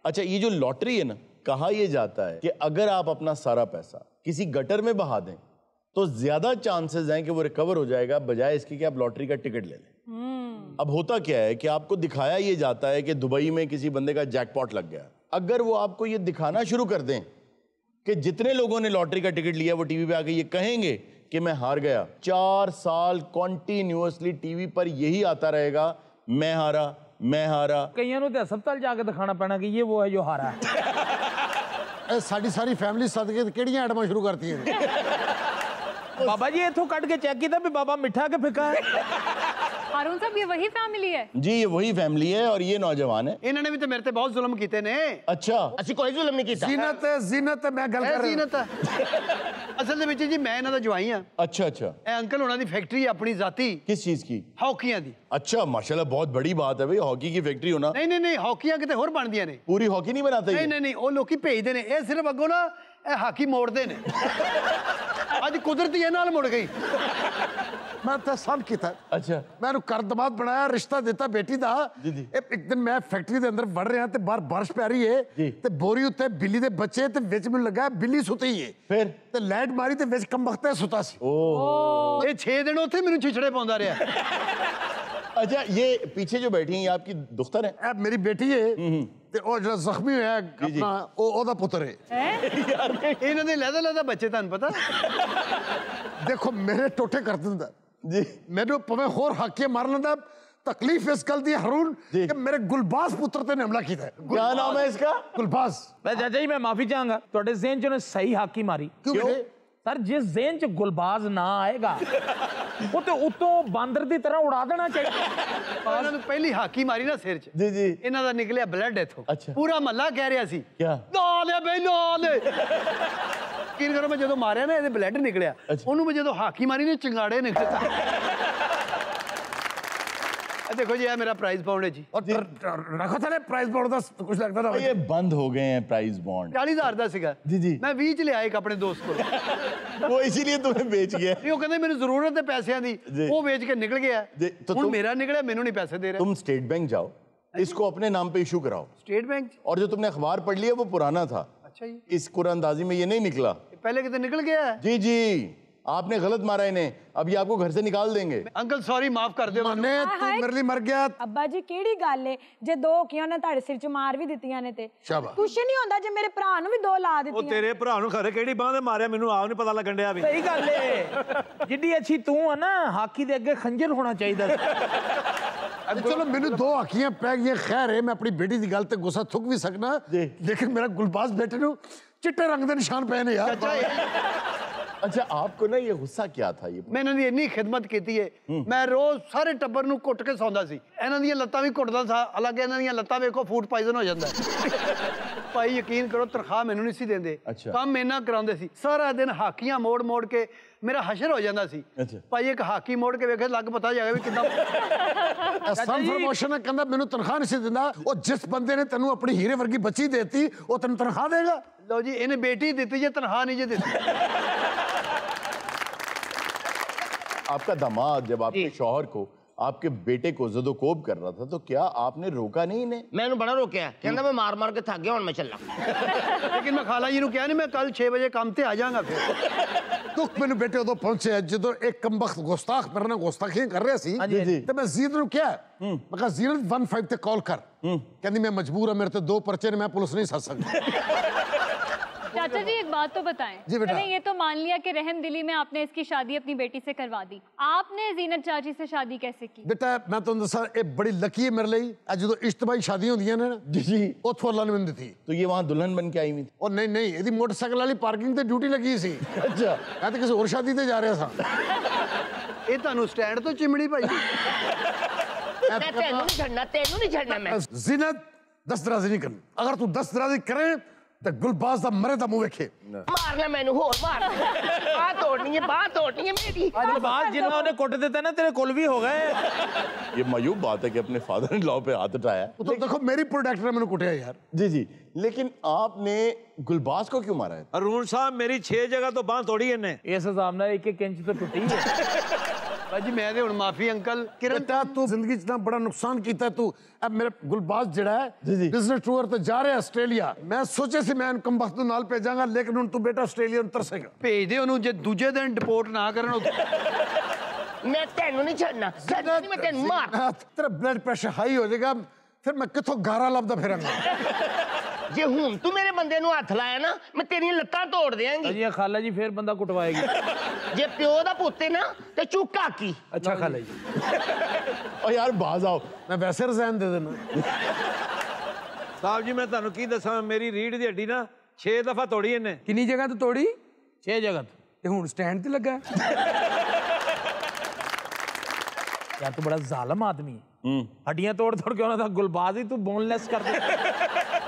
Speaker 1: अच्छा, ये जो लॉटरी है ना, कहा यह जाता है कि अगर आप अपना सारा पैसा किसी गटर में बहा दें तो ज्यादा चांसेस हैं कि वो रिकवर हो जाएगा, बजाय इसके कि आप लॉटरी का टिकट ले लें। अब होता क्या है कि आपको दिखाया ये जाता है कि दुबई में किसी बंदे का जैकपॉट लग गया। अगर वो आपको ये दिखाना शुरू कर दें कि जितने लोगों ने लॉटरी का टिकट लिया वो टीवी पे आके ये कहेंगे कि मैं हार गया, 4 साल कॉन्टिन्यूअसली टीवी पर यही आता रहेगा, मैं हारा, मैं हारा।
Speaker 2: कईयों को तो अस्पताल जाके दिखाना पड़ना कि ये वो है जो हारा है।
Speaker 10: साड़ी सारी फैमिली सदके केड़ियां आइटमां शुरू करती हैं।
Speaker 2: बाबा जी इथों कट के चेक किया भी बाबा मिठा के फिका है।
Speaker 3: हारून साहब ये वही फैमिली है?
Speaker 1: जी ये वही फैमिली है और ये नौजवान है।
Speaker 7: इन्होंने भी तो मेरे पे बहुत जुल्म कीते ने।
Speaker 1: अच्छा,
Speaker 10: ਅਸੀਂ ਕੋਈ ਜ਼ੁਲਮ ਨਹੀਂ ਕੀਤਾ। ਜ਼ੀਨਤ ਮੈਂ ਗੱਲ ਕਰ ਰਿਹਾ।
Speaker 7: ਜ਼ੀਨਤ ਅਸਲ ਦੇ ਵਿੱਚ ਜੀ ਮੈਂ ਇਹਨਾਂ ਦਾ ਜਵਾਈ ਆ।
Speaker 1: अच्छा अच्छा।
Speaker 7: ਇਹ ਅੰਕਲ ਹੋਣਾ ਦੀ ਫੈਕਟਰੀ ਆਪਣੀ ਜ਼ਾਤੀ।
Speaker 1: किस चीज की?
Speaker 7: हॉकियां दी।
Speaker 1: अच्छा माशाल्लाह, बहुत बड़ी बात है भाई, हॉकी की फैक्ट्री होना।
Speaker 7: नहीं हॉकियां किते होर बनदियां ने।
Speaker 1: पूरी हॉकी नहीं बनाते?
Speaker 7: नहीं ਉਹ ਲੋਕੀ ਭੇਜਦੇ ਨੇ, ਇਹ ਸਿਰਫ ਅੱਗੋਂ ਨਾ ਇਹ ਹਾਕੀ ਮੋੜਦੇ ਨੇ। ਅੱਜ ਕੁਦਰਤੀ ਇਹ ਨਾਲ ਮੁੜ ਗਈ।
Speaker 10: मैं तो सब किया।
Speaker 1: अच्छा।
Speaker 10: मैं कर दमाद बनाया, रिश्ता दिता बेटी दा। एक दिन मैं फैक्ट्री दे अंदर बढ़ रहा ते बाहर बारिश पै रही है ते बोरी उत्ते बिल्ली दे बच्चे ते विच मैनूं लगा बिल्ली सुती है।
Speaker 1: फिर
Speaker 10: ते लाइट मारी ते विच कमबख्ते सुता सी।
Speaker 7: ये 6 दिन उत्थे मैनूं छिछड़े पाउंदा रहा।
Speaker 1: अच्छा, ये पीछे जो बैठी हैं ये आपकी दुख्तर है?
Speaker 10: ए मेरी बेटी है ते ओ जो जख्मी होया अपना ओदा पुत्र है।
Speaker 7: इन्हां दे लैदा बच्चे तुहानूं पता?
Speaker 10: देखो मेरे टोटे कर दिंदा जी, मैंने पवे होर हाकिया मार लेंदा। तकलीफ इस गल दी हारून कि मेरे गुलबाज पुत्र ते ने हमला कीता है।
Speaker 1: क्या नाम है इसका?
Speaker 10: गुलबाज।
Speaker 2: मैं चाचा जी मैं माफी चाहूंगा, थोड़े ज़हन च सही हाकी मारी।
Speaker 10: क्यों?
Speaker 2: सर जिस ज़हन च गुलबाज ना आएगा वो तो उतों बांदर की तरह उड़ा देना चाहिए।
Speaker 7: इन्हां नूं पहली हाकी मारी ना सिर च
Speaker 1: जी जी,
Speaker 7: इन्हां दा निकलिया ब्लड इथों।
Speaker 1: अच्छा।
Speaker 7: पूरा महल्ला कह रहा सी
Speaker 1: क्या?
Speaker 7: नाल है बई नाल है। यकीन करो मैं जो मारिया ना ये ब्लड निकलिया, ओनू मैं जो हाकी मारी ने चिंगाड़े निकले। देखो जी, मेरा प्राइज बॉन्ड है जी।
Speaker 10: और रखो था प्राइज बॉन्ड दा कुछ लगता था
Speaker 1: ये बंद हो गए हैं प्राइज बॉन्ड।
Speaker 7: 40,000 दा सीगा
Speaker 1: जी जी,
Speaker 7: मैं 20 च लिया एक अपने दोस्त को।
Speaker 1: वो इसीलिए तुम्हें बेच गया।
Speaker 7: वो कहंदे मेनू जरूरत है पैसों दी, वो बेच के निकल गया।
Speaker 1: तो
Speaker 7: हुण मेरा निकलिया, मेनू नहीं पैसे दे रहे।
Speaker 1: तुम स्टेट बैंक जाओ, इसको अपने नाम पे इशू कराओ।
Speaker 7: State bank?
Speaker 1: और जो तुमने अखबार पढ़ लिया वो पुराना था।
Speaker 7: अच्छा जी।
Speaker 1: इस कुरानदाजी में ये नहीं निकला।
Speaker 7: पहले कितने निकल गया है?
Speaker 1: जी जी, आपने गलत मारा इन्हें, अब ये आपको घर से निकाल देंगे।
Speaker 7: अंकल सॉरी, माफ कर दो।
Speaker 10: मने तू मेरे लिए मर गया।
Speaker 8: ਅੱਬਾ ਜੀ ਕਿਹੜੀ ਗੱਲ ਏ ਜੇ ਦੋ ਕਿਉਂ ਨੇ ਤੁਹਾਡੇ ਸਿਰ 'ਚ ਮਾਰ ਵੀ ਦਿੱਤੀਆਂ ਨੇ ਤੇ ਕੁਛ ਨਹੀਂ ਹੁੰਦਾ ਜੇ ਮੇਰੇ ਭਰਾ ਨੂੰ ਵੀ ਦੋ ਲਾ ਦਿੱਤੀਆਂ।
Speaker 4: ਉਹ ਤੇਰੇ ਭਰਾ ਨੂੰ ਖਰੇ ਕਿਹੜੀ ਬਾਹ ਦੇ ਮਾਰਿਆ, ਮੈਨੂੰ ਆਪ ਨਹੀਂ ਪਤਾ ਲੱਗਣ ਡਿਆ ਵੀ।
Speaker 2: ਸਹੀ ਗੱਲ ਏ, ਜਿੱਡੀ ਅੱਛੀ ਤੂੰ ਆ ਨਾ, ਹਾਕੀ ਦੇ ਅੱਗੇ ਖੰਜਰ ਹੋਣਾ ਚਾਹੀਦਾ।
Speaker 10: चलो मैंने दो अखियां पै गई, खैर है मैं अपनी बेटी की गल ते गुस्सा थुक भी सकना, लेकिन मेरा गुलबाज बेटे नु चिट्टे रंग दे निशान पे ने यार।
Speaker 1: अच्छा आपको ना ये गुस्सा क्या था? ये
Speaker 7: मैं इन्होंने इन्नी खिदमत की है, मैं रोज सारे टब्बर नू कुट के सौंदा सी, इन्हां दी लत्तां भी कुटदा था, हालांकि इन्हां दी लत्तां वेखो फूड पॉइजन हो जांदा भाई यकीन करो तनख्वाह मैनू नहीं सी देंदे।
Speaker 1: अच्छा।
Speaker 7: काम इन्ना करांदे सी, सारा दिन हाकियां मोड़ मोड़ के मेरा हशर हो जांदा सी।
Speaker 1: अच्छा।
Speaker 7: भाई एक हाकी मोड़ के वेखे लग पता जाएगा भी कितना
Speaker 10: सन प्रमोशन है, कहंदा मैनू तनख्वाह नहीं सी दिंदा, ओ जिस बंदे ने तैनू अपनी हीरे वर्गी बच्ची देती ओ तैनू तनख्वाह देगा।
Speaker 7: लो जी इन्हें बेटी दी जे तनख्वाह नहीं जे दी।
Speaker 1: आपका दामाद जब आपके शौहर को आपके बेटे को ज़दोकोब कर रहा था तो क्या आपने रोका नहीं इन्हें?
Speaker 9: मैंने बड़ा रोकया, कहंदा मैं मार मार के थक गया, हुण मैं चला।
Speaker 7: लेकिन मैं खाला जी नू कहा नहीं मैं कल 6 बजे काम ते आ जाऊंगा। फिर
Speaker 10: दुख मैनू बेटे उदों पहुंचे जो एक कमबख्त गुस्ताख मेरे नाल गुस्ताखियां कर रहे सी ते मैं जीनत नू क्या मैं कहा जीनत 15 ते कॉल कर, कहंदी मैं मजबूर हां, मेरे ते 2 पर्चे ने, मैं पुलिस नहीं सद सकती।
Speaker 3: चाचा जी एक बात तो बताएं,
Speaker 10: जी बेटा।
Speaker 3: चलें ये तो मान लिया कि रहम दिली में आपने इसकी शादी अपनी बेटी से करवा दी, आपने जीनत चाची से शादी कैसे की?
Speaker 10: बेटा मैं तुहानू दसा ये बड़ी लकी है मेरे लिए, जो इज्तमाही शादी होंदियां ने ना जी उथों अल्लाह ने मैनू दी।
Speaker 1: तो ये वहां दुल्हन बन के आई हुई थी?
Speaker 10: और नहीं नहीं ਇਹਦੀ मोटरसाइकिल वाली पार्किंग ते ड्यूटी लगी सी।
Speaker 1: अच्छा।
Speaker 10: मैं तो किसी और शादी ते जा रहा था।
Speaker 7: ये ਤੁਹਾਨੂੰ स्टैंड तो चिमड़ी भाई
Speaker 9: मैं तेनू नहीं छड़ना मैं।
Speaker 10: जीनत 10 दराजी नहीं करनी, अगर तू 10 दराजी करे तो गुलबाज दा मरे दा मुंह वेखे।
Speaker 9: मारना मैनू होर मार, बाह तोड़नी है मेरी।
Speaker 2: गुलबाज जिन्ना उन्हें कुट देता ना तेरे कुल भी हो गए।
Speaker 1: ये मायूब बात है कि अपने फादर इन लॉ पे हाथ उठाया।
Speaker 10: तो देखो मेरी प्रोडक्ट ने मैंने कुटिया यार।
Speaker 1: जी जी, लेकिन आपने गुलबाज को क्यों मारा है?
Speaker 4: अरुण साहब मेरी 6 जगह तो बांह तोड़ी इन्हें।
Speaker 2: इस हिसाब नाल 1-1 इंच तो टुटी है।
Speaker 7: भाजी मैं ते हुण माफी अंकल।
Speaker 10: किरण तू जिंदगी च ना बड़ा नुकसान कीता तू। अब मेरे गुलबाज जड़ा है बिजनेस टूर ते जा रहे ऑस्ट्रेलिया, मैं सोचे सी मैं कम वक्त नाल भेजांगा, लेकिन हुण तू बेटा ऑस्ट्रेलिया नु तरसेगा।
Speaker 7: भेज दे ओनू, जे दूजे दिन डिपोर्ट ना करन।
Speaker 9: मैं तेनू नहीं छड़ना, मैं तेनू मार।
Speaker 10: तेरा ब्लड प्रेशर हाई हो जाएगा, फिर मैं किथों गारा लभदा फिरांगा।
Speaker 9: जे हुण तू मेरे बंदे नू हथ लाया ना, मैं तेरी लत्तां तोड़ देंगी।
Speaker 2: जी खाला जी फिर बंदा कुटवाएगी।
Speaker 9: जे प्यो दा पुत्त है ना ते चुक काकी।
Speaker 2: अच्छा खाला जी।
Speaker 1: और यार बाज आओ,
Speaker 10: मैं वैसे रिजाइन दे देना।
Speaker 4: साहब जी मैं तुहानू की दसां, मेरी रीढ़ दी हड्डी ना 6 दफा तोड़ी इन्हें।
Speaker 11: किन्नी जगह तो तोड़ी?
Speaker 2: 6 जगह
Speaker 11: ते हुण स्टैंड ते लगा है।
Speaker 2: यार तू बड़ा जालिम आदमी है, हड्डियां तोड़ तोड़ के ना था गुलबाज ही तू बोनलेस कर दे।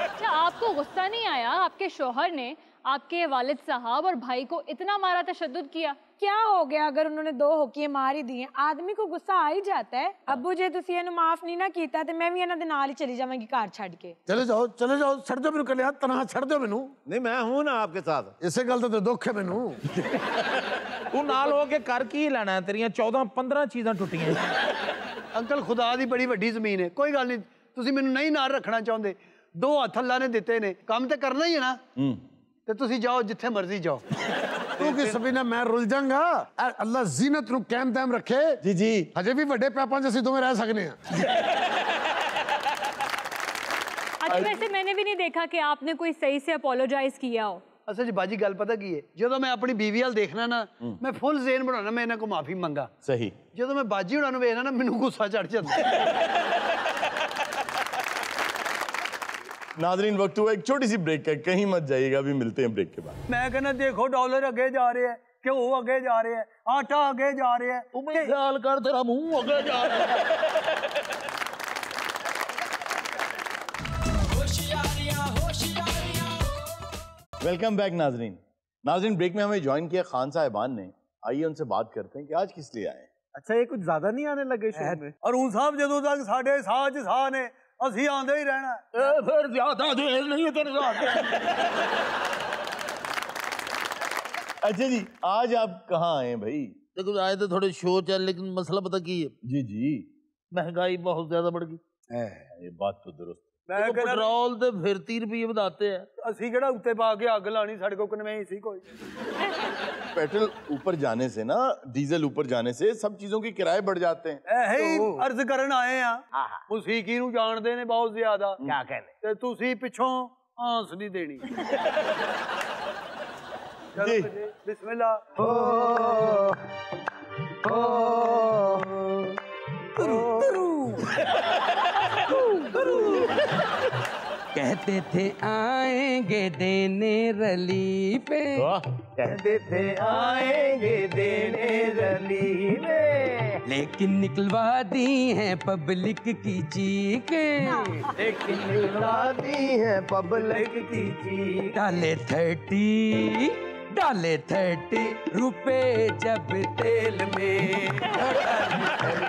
Speaker 3: अच्छा आपको गुस्सा नहीं आया आपके शौहर ने आपके वालिद साहब और भाई को इतना मारा, तशद्दुद किया?
Speaker 8: क्या हो गया अगर उन्होंने 2 होकियां मार ही दी हैं, आदमी को गुस्सा आ ही जाता है। अब्बू जे तुसी इन्हू माफ नहीं ना कीता ते मैं भी इन्हां दे नाल ही चली जावांगी घर छड्ड के।
Speaker 10: चले जाओ छड़ दो मैनू, कल तनहा छड़ दो मैनू।
Speaker 4: नहीं मैं हूं ना आपके साथ,
Speaker 10: इसे गल तो दुख है मैनू।
Speaker 2: तू नाल हो के कर की लेना है, तेरियां 14-15 चीज़ां टुटियां।
Speaker 7: अंकल खुदा दी बड़ी वड्डी जमीन है, कोई गल नहीं, तुसी मैनू नहीं नाल रखना चाहुंदे, 2 हथ अल्लाह ने दिते ने, काम ते करना ही है ना, ते तुसी जाओ जिथे मर्जी जाओ।
Speaker 10: तू की सबीना मैं रुल जाऊंगा, अल्लाह जीनत नु कायम दायम रखे।
Speaker 1: जी जी,
Speaker 10: हजे भी बड़े पैपां च असीं दोवें रह सकने हैं।
Speaker 3: अच्छा वैसे मैंने भी नहीं देखा कि आपने कोई सही से अपोलोजाइज किया हो।
Speaker 7: असल जी बाजी गल पता की है, जो मैं अपनी बीवी वाल देखना ना मैं फुल जेन बनाना, मैं इन्हां को माफी मंगा।
Speaker 1: सही।
Speaker 7: जो मैं बाजी हुणां नूं वेखना ना मैनू गुस्सा चढ़ जांदा।
Speaker 1: नाज़रीन वक्त हुआ एक छोटी सी ब्रेक का, कहीं मत जाइएगा, अभी मिलते हैं ब्रेक के बाद।
Speaker 7: मैं कहना देखो डॉलर अगे जा रहे हैं, घ्यो अगे जा रहे हैं, आटा अगे जा रहे हैं,
Speaker 2: तू मेरा ख्याल कर तेरा मुंह अगे जा रहा है।
Speaker 1: वेलकम बैक नाज़रीन ब्रेक में हमें ज्वाइन किया खान साहिबान ने, आइए उनसे बात करते हैं कि आज किस लिए आए।
Speaker 6: अच्छा ये कुछ ज्यादा नहीं आने लगे शो में?
Speaker 7: अरुण साहब जदों तक साडे साह च साह ने असीं आंदे ही रहना।
Speaker 2: फिर ज्यादा देर नहीं है तेरे साथ।
Speaker 1: अच्छा जी, आज आप कहाँ आए भाई?
Speaker 2: देखो आए तो थोड़े शो चल, लेकिन मसला पता की है?
Speaker 1: जी जी,
Speaker 2: महंगाई बहुत ज्यादा बढ़ गई।
Speaker 1: ये बात तो दुरुस्त।
Speaker 7: मैं
Speaker 2: पेट्रोल तो फिर 30 रुपये बताते हैं,
Speaker 7: असीं किहड़ा उत्ते पा के अग लानी, साडे कोल कन्वेंस ही कोई।
Speaker 1: पेट्रोल ऊपर जाने से ना, डीजल ऊपर जाने से सब चीजों के किराए बढ़ जाते हैं।
Speaker 7: अर्ज करन आए आ मुसीकी नूं जानदे ने बहुत ज्यादा।
Speaker 2: क्या कहने
Speaker 7: ते तुसी पिछों आंस नहीं देनी। चलो बिस्मिल्लाह।
Speaker 11: कहते थे आएंगे देने रली पे,
Speaker 6: कहते थे आएंगे देने रली पे,
Speaker 11: लेकिन निकलवा दी हैं पब्लिक की चीखें,
Speaker 6: लेकिन निकलवा दी हैं पब्लिक की चीखें।
Speaker 11: डाले 30 रुपए जब तेल में,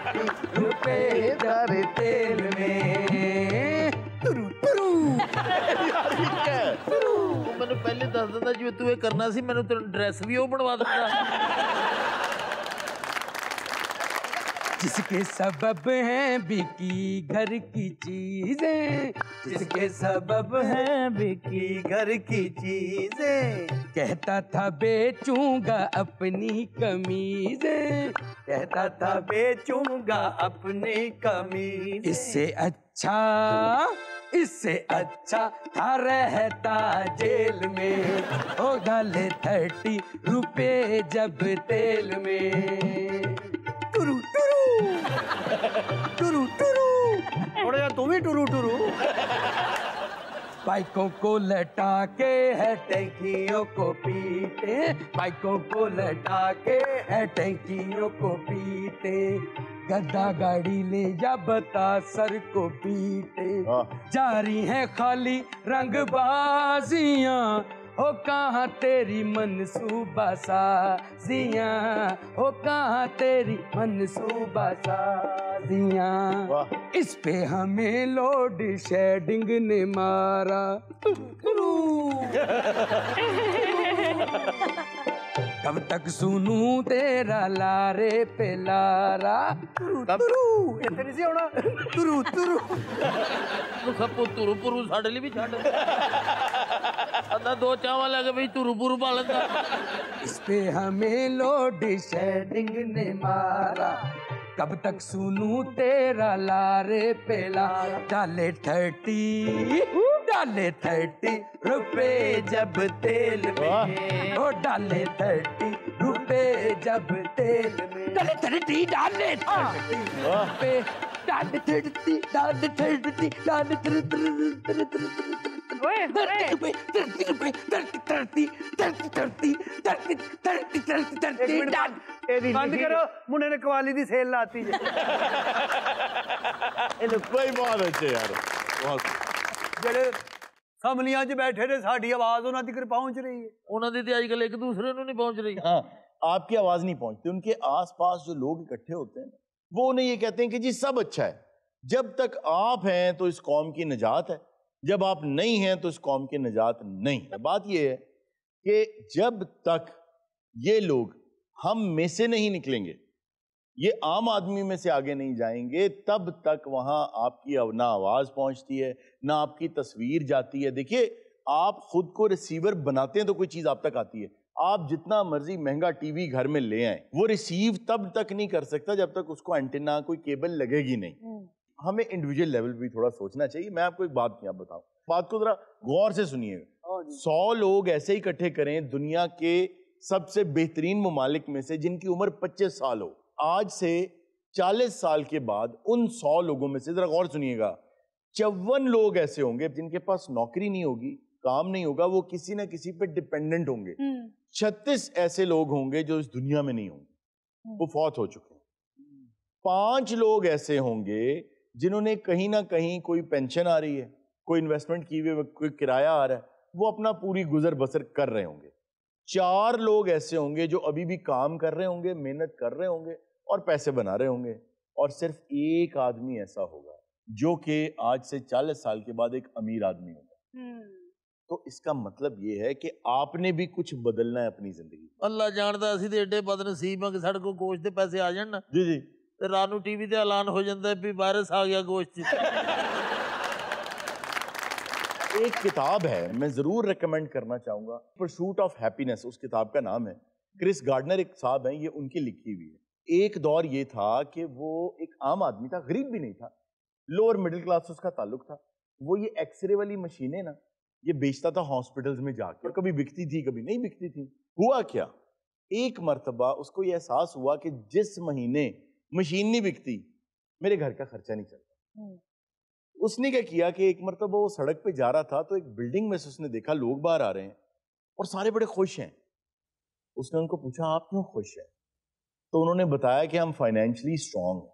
Speaker 11: 30 रुपए जब तेल में।
Speaker 2: मैंने पहले दस दिता जिवें तू ये करना सी, मैंने तेरा ड्रेस भी वो बनवा दिता।
Speaker 11: जिसके सबब हैं बिकी घर की चीजें,
Speaker 6: जिसके सबब हैं बिकी घर की चीजें,
Speaker 11: कहता था बेचूंगा अपनी कमीजें,
Speaker 6: कहता था बेचूंगा अपनी कमीज।
Speaker 11: इससे अच्छा था रहता जेल में, ओ डाले 30 रुपए जब तेल में।
Speaker 7: टुरू थोड़ा जा तू भी टुरू।
Speaker 11: बाइकों को लटा के है टैंकियों को पीटे, बाइकों को लटा के है टैंकियों को पीटे, गद्दा गाड़ी ले जा बता सर को पीटे, जारी है खाली रंगबाजियां, हो कहाँ तेरी मनसूबा साजियां, हो कहाँ तेरी मनसूबा साजियां। इस पे हमें लोड शेडिंग ने मारा। कब तक सुनूं तेरा लारे पे लारा।
Speaker 7: इतने से होना तुरू
Speaker 2: खपो तुरू पुरू साढ़े लिए भी छाड़ अदा दो चावा लगे भाई तुरू पुरू पालन का।
Speaker 11: इस पे हमें लोड शेडिंग ने मारा, कब तक सुनूं तेरा लारे पे लारा। डाले 30 रुपए जब तेल में, ओ डाले 30 रुपए जब तेल में, डाले 30 रुपए, डाले 30
Speaker 7: बंद करो, मुंडे ने कवाली दी सेल लाती है।
Speaker 1: कोई बहुत अच्छे यार, बहुत
Speaker 7: ਜਿਹੜੇ ਸਮਲੀਆਂ 'ਚ ਬੈਠੇ ਨੇ ਸਾਡੀ ਆਵਾਜ਼ ਉਹਨਾਂ ਤੱਕ ਪਹੁੰਚ ਰਹੀ ਹੈ।
Speaker 2: ਉਹਨਾਂ ਦੀ ਤੇ ਅੱਜ ਕੱਲ ਇੱਕ ਦੂਸਰੇ ਨੂੰ नहीं पहुंच रही।
Speaker 1: हाँ, आपकी आवाज नहीं पहुंचती, उनके आसपास जो लोग इकट्ठे होते हैं वो उन्हें ये कहते हैं कि जी सब अच्छा है, जब तक आप हैं तो इस कौम की निजात है, जब आप नहीं हैं तो इस कौम की निजात नहीं है। बात ये है कि जब तक ये लोग हम में से नहीं निकलेंगे, ये आम आदमी में से आगे नहीं जाएंगे, तब तक वहां आपकी ना आवाज पहुंचती है ना आपकी तस्वीर जाती है। देखिए, आप खुद को रिसीवर बनाते हैं तो कोई चीज आप तक आती है। आप जितना मर्जी महंगा टीवी घर में ले आए, वो रिसीव तब तक नहीं कर सकता जब तक उसको एंटीना कोई केबल लगेगी नहीं। हमें इंडिविजुअल लेवल भी थोड़ा सोचना चाहिए। मैं आपको एक बात यहाँ बताऊं, बात को जरा गौर से सुनिएगा। 100 लोग ऐसे इकट्ठे करें दुनिया के सबसे बेहतरीन ममालिक में से जिनकी उम्र 25 साल हो, आज से 40 साल के बाद उन 100 लोगों में से, जरा गौर सुनिएगा, 54 लोग ऐसे होंगे जिनके पास नौकरी नहीं होगी, काम नहीं होगा, वो किसी ना किसी पे डिपेंडेंट होंगे। 36 ऐसे लोग होंगे जो इस दुनिया में नहीं होंगे, वो फौत हो चुके हैं। 5 लोग ऐसे होंगे जिन्होंने कहीं ना कहीं, कोई पेंशन आ रही है, कोई इन्वेस्टमेंट की हुई, कोई किराया आ रहा है, वो अपना पूरी गुजर बसर कर रहे होंगे। 4 लोग ऐसे होंगे जो अभी भी काम कर रहे होंगे, मेहनत कर रहे होंगे और पैसे बना रहे होंगे, और सिर्फ एक आदमी ऐसा होगा जो कि आज से 40 साल के बाद एक अमीर आदमी होगा। तो इसका मतलब ये है कि आपने भी कुछ बदलना है अपनी जिंदगी।
Speaker 2: अल्लाह जानदा ਅਸੀਂ ਤੇ ਏਡੇ ਬਦਨਸੀਬ ਹਾਂ ਕਿ ਸਾਡੇ ਕੋਲ ਗੋਸ਼ਤ ਦੇ ਪੈਸੇ ਆ ਜਾਣ ਨਾ
Speaker 1: जी जी,
Speaker 2: ਤੇ ਰਾਤ ਨੂੰ ਟੀਵੀ ਤੇ ਐਲਾਨ ਹੋ ਜਾਂਦਾ ਹੈ ਵੀ ਵਾਇਰਸ ਆ ਗਿਆ ਗੋਸ਼ਤ 'ਚ।
Speaker 1: एक किताब है, मैं जरूर रिकमेंड करना चाहूंगा, परसूट ऑफ हैप्पीनेस उस किताब का नाम है। क्रिस गार्डनर एक साहब हैं, ये उनकी लिखी हुई है। एक दौर ये था कि वो एक आम आदमी था, गरीब भी नहीं था, लोअर मिडिल क्लास से उसका ताल्लुक था। वो ये एक्सरे वाली मशीनें ना ये बेचता था हॉस्पिटल्स में जाकर, और कभी बिकती थी कभी नहीं बिकती थी। हुआ क्या, एक मर्तबा उसको ये एहसास हुआ कि जिस महीने मशीन नहीं बिकती मेरे घर का खर्चा नहीं चलता। उसने क्या किया कि एक मर्तबा वो सड़क पे जा रहा था तो एक बिल्डिंग में से उसने देखा लोग बाहर आ रहे हैं और सारे बड़े खुश हैं। उसने उनको पूछा आप क्यों खुश हैं? तो उन्होंने बताया कि हम फाइनेंशियली स्ट्रांग हैं।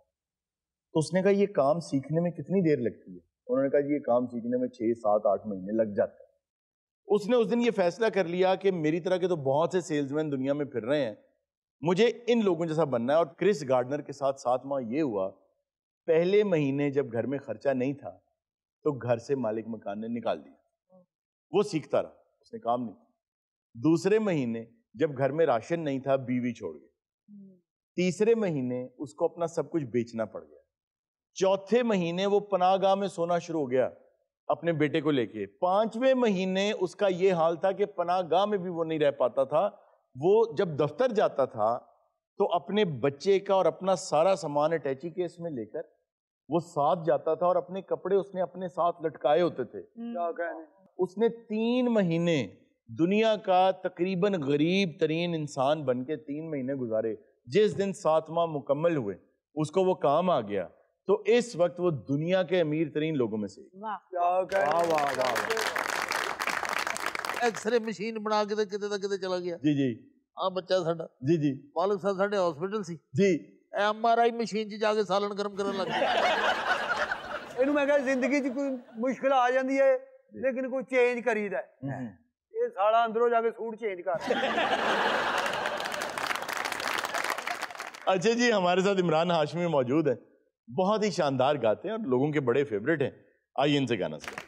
Speaker 1: तो उसने कहा ये काम सीखने में कितनी देर लगती है? उन्होंने कहा ये काम सीखने में 6, 7, 8 महीने लग जाते हैं। उसने उस दिन ये फैसला कर लिया कि मेरी तरह के तो बहुत से सेल्समैन दुनिया में फिर रहे हैं, मुझे इन लोगों जैसा बनना है। और क्रिस गार्डनर के साथ 7 माह ये हुआ, पहले महीने जब घर में खर्चा नहीं था तो घर से मालिक मकान ने निकाल दिया। वो सीखता रहा, उसने काम नहीं किया। दूसरे महीने जब घर में राशन नहीं था बीवी छोड़ गई। तीसरे महीने उसको अपना सब कुछ बेचना पड़ गया। चौथे महीने वो पनाहगाह में सोना शुरू हो गया अपने बेटे को लेके। 5वें महीने उसका ये हाल था कि पनाहगाह में भी वो नहीं रह पाता था। वो जब दफ्तर जाता था तो अपने बच्चे का और अपना सारा सामान अटैची केस में लेकर वो साथ जाता था और अपने कपड़े उसने अपने साथ लटकाए होते थे।
Speaker 7: क्या कहने,
Speaker 1: उसने 3 महीने दुनिया का तकरीबन गरीब तरीन इंसान बन के 3 महीने गुजारे। जिस दिन 7 माह मुकम्मल हुए उसको वो काम आ गया, तो इस वक्त वो दुनिया के अमीर तरीन लोगों में से।
Speaker 7: क्या कहने।
Speaker 1: वाह वाह वाह।
Speaker 2: एक्सरे मशीन बना के किते चला गया।
Speaker 1: जी जी।
Speaker 2: आ बच्चा साडा
Speaker 1: जी जी।
Speaker 2: मालिक साहब साडे हॉस्पिटल सी
Speaker 1: जी।
Speaker 2: MRI मशीन च जाके सालन गर्म करन लग गया।
Speaker 7: ਇਹਨੂੰ ਮੈਂ ਕਿਹਾ ਜ਼ਿੰਦਗੀ 'ਚ ਕੋਈ ਮੁਸ਼ਕਿਲ ਆ ਜਾਂਦੀ ਹੈ ਲੇਕਿਨ ਕੋਈ ਚੇਂਜ ਕਰੀਦਾ ਹੈ। ਇਹ ਸਾਲਾ ਅੰਦਰੋਂ ਜਾ ਕੇ ਸੂਟ ਚੇਂਜ ਕਰ।
Speaker 1: अच्छा जी, हमारे साथ इमरान हाशमी मौजूद हैं, बहुत ही शानदार गाते हैं और लोगों के बड़े फेवरेट हैं। आइए इनसे गाना सुनिए।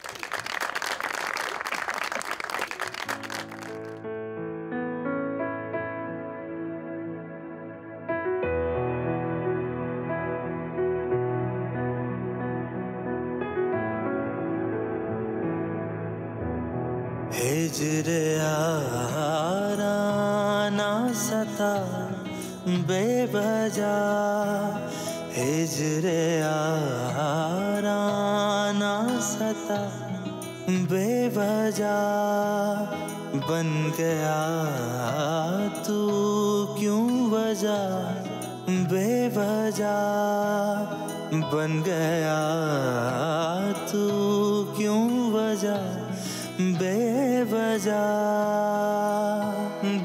Speaker 12: हिजरे यारा ना सता बेवजह, हिजरे यारा ना सता बेवजह, बन गया तू क्यों वजह, बेवजह बन गया तू क्यों वजह, बेवजह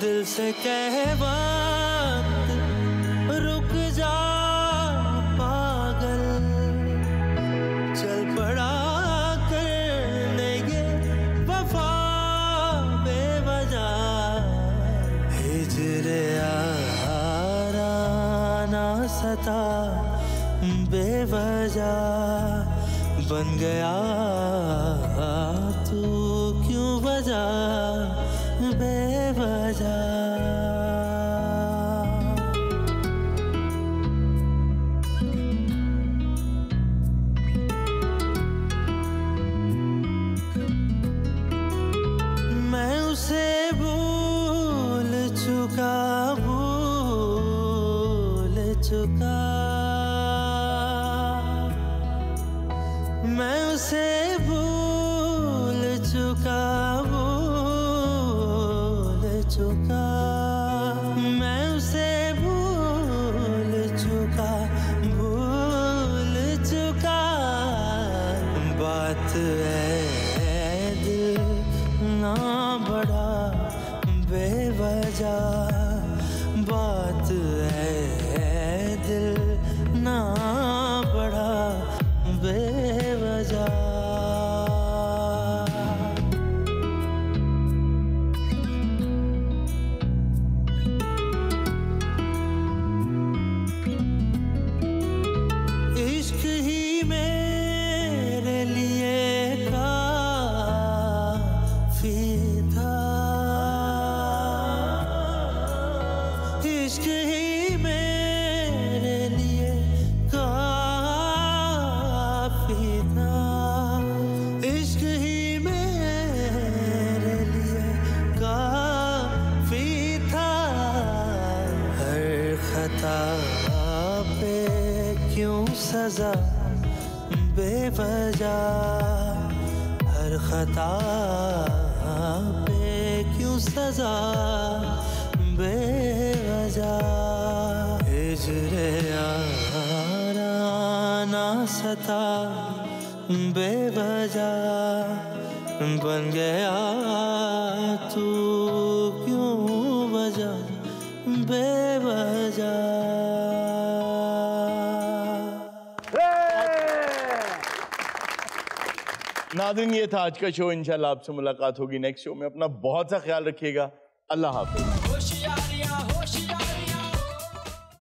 Speaker 12: दिल से कह बात रुक जा पागल, चल पड़ा करने ये वफा बेवजह, हिजरे यारा ना सता बेवजह, बन गया तू क्यों वजह, बेवजह। मैं उसे भूल चुका, भूल चुका, मैं उसे भूल चुका, भूल चुका, मैं उसे भूल चुका, भूल चुका, बात है दिल ना बड़ा बेवजह, बात है दिल ना बड़ा बेवजह। इश्क ही मेरे लिए काफी था, इश्क ही मेरे लिए काफी था, इश्क ही मेरे लिए काफी था, खता पे क्यों सजा बेवजह, हर खता पे क्यों सजा बेवजह, हिजरे याराना सता बेवजह, बन गया तू क्यों वजह बेवजह।
Speaker 1: नाज़रीन, ये था आज का शो। इंशाल्लाह आपसे मुलाकात होगी नेक्स्ट शो में। अपना बहुत सा ख्याल रखिएगा। अल्लाह हाफ़िज़।